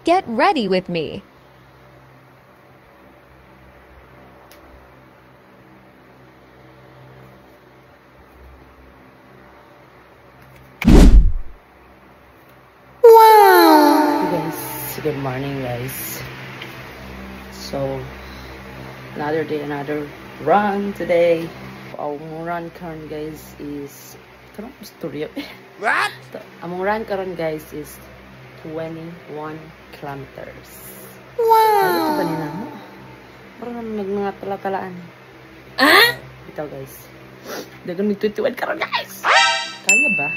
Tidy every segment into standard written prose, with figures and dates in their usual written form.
Get ready with me. Good morning, guys. So another day, another run today. Our run karon, guys, is karong storya. What? Among run karon, guys, is 21 kilometers. Wow. Ano ito ba nila mo? Parang mga tala-talaan. Ah? Ito, guys. Dagan may 21 karon, guys. Kaya ba?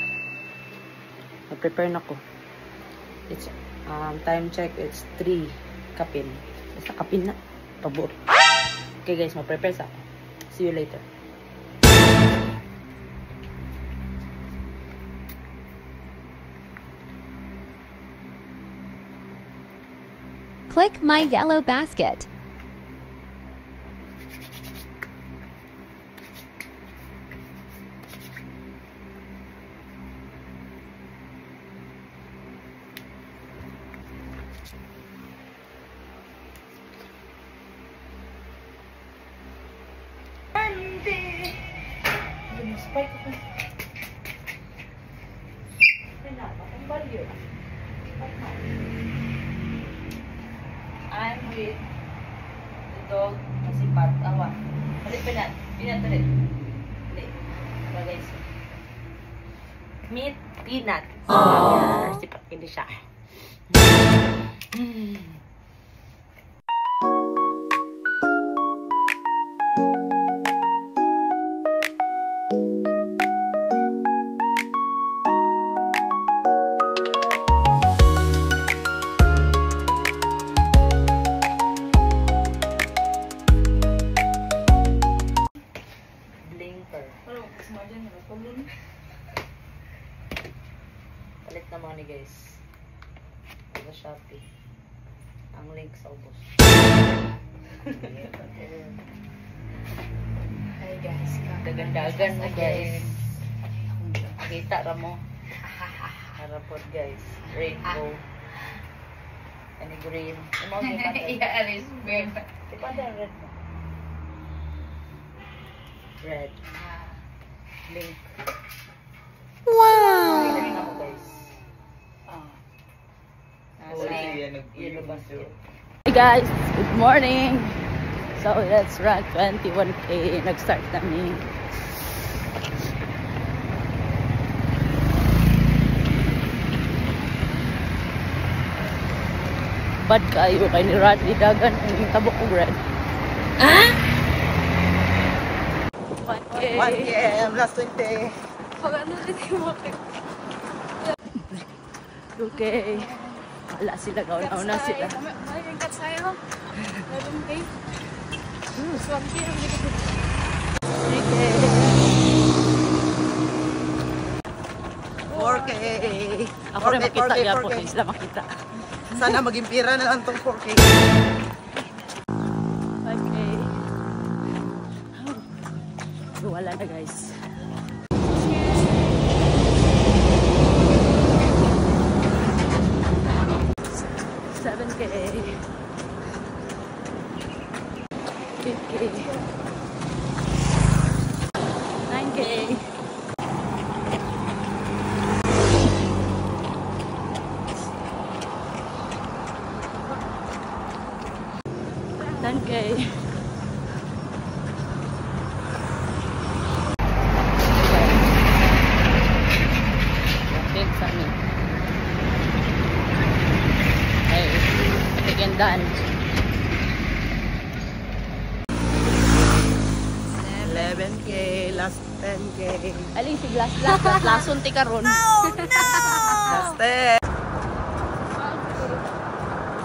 Mag-prepare na ko. It's time check, it's 3 kapin. Basta kapin na. Pabor. Okay, guys, ma-prepare sa ako. See you later. Click my yellow basket. I'm with the dog na si Pat. Awa. Balik pinat. Pinat ulit. Balik. Diba, guys? Meat peanut. Aww. Si Pat hindi siya. Palit na mga ni guys. Sa Shopee. Ang link sa ubos. Hi guys. Dagan-dagan mo guys. Kita ra mo. Harapod guys. Rainbow. Any green. Imo gyud pa. Yeah, alis red. Ipada red mo. Red. Link. Wow! Tingnan mo guys. Hey guys, good morning. So let's run 21K. Nag-start kami. Bad kayo kay ni Radley Dagan ang tabok ko red. Ah? 1 last 20. Okay. Wala sila, gauna sila. Maringkat sa'yo. Meron kayo. Swampi ang likod. Okay. 4K. Ako rin makita niya po. Hindi sila makita. Sana maging pira na lang itong 4K. Okay. Wala na guys. 7K. 8K. 9K. 10K. Sa amin. Ay, again done. 11K, last 10K. Aling si lason ti karon. Oh no! Last 10.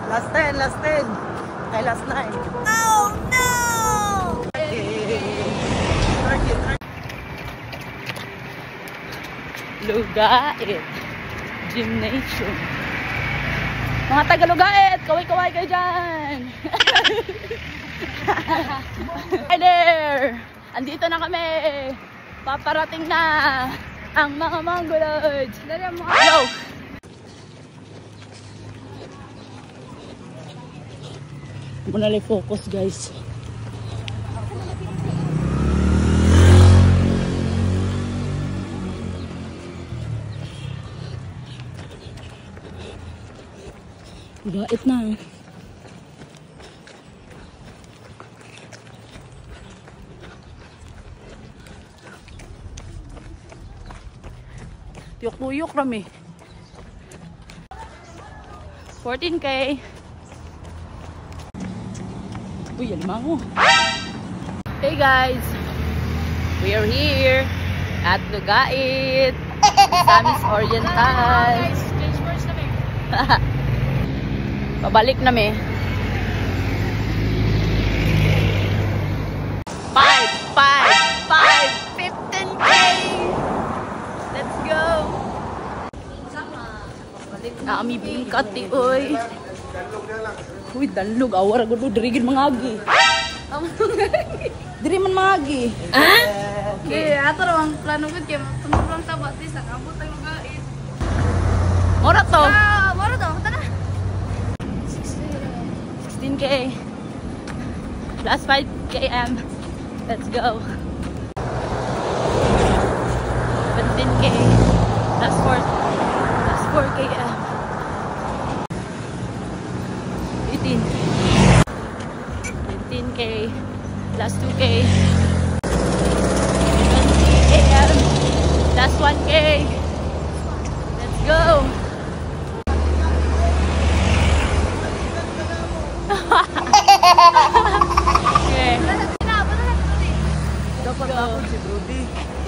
Last 10, last 10. Ay, last 9. Oh no! 30. Lugait. Gymnasium. Mga taga-Lugait, kaway-kaway kayo dyan. Hi there! Andito na kami. Paparating na ang mga mongoloids. Yo! Muna lang focus guys. Gait na. Tuyok-tuyok rami. 14K. Uy, alimango. Hey guys, we are here at Lugait, Samis Oriental. Change words na may. Pabalik na me. 15K. Let's go. Nami bingkat ti oy. Uy, danlog awar gud dirigin mangagi. Diri man mangagi. Okay, ato raw ang plano ko kay tumulong ta ba sa kabot ang Lugait. Mora to. Moro daw, tara. 16K. Last 5 km. Let's go. 17K. Last 4 km. 18. 19K. Last 2K. 20 km. Last 1K. Let's go. Okay. Dapat ako si Brody.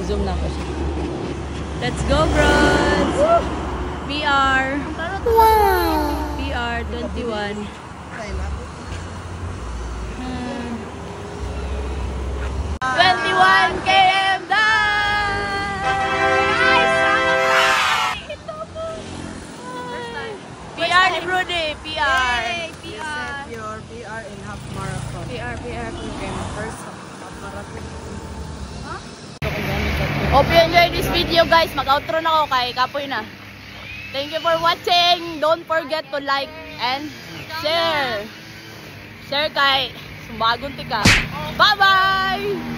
I-zoom na ko siya. Let's go, bros! PR. Wow! PR 21. 21 km done! PR ni Brody, PR. PR. Your PR in half marathon. PR. Okay, my first half marathon. Hope you enjoyed this video guys. Mag-outro na ako kay Kapoy na. Thank you for watching. Don't forget to like and share. Share kay Sumbagon Tika. Bye-bye!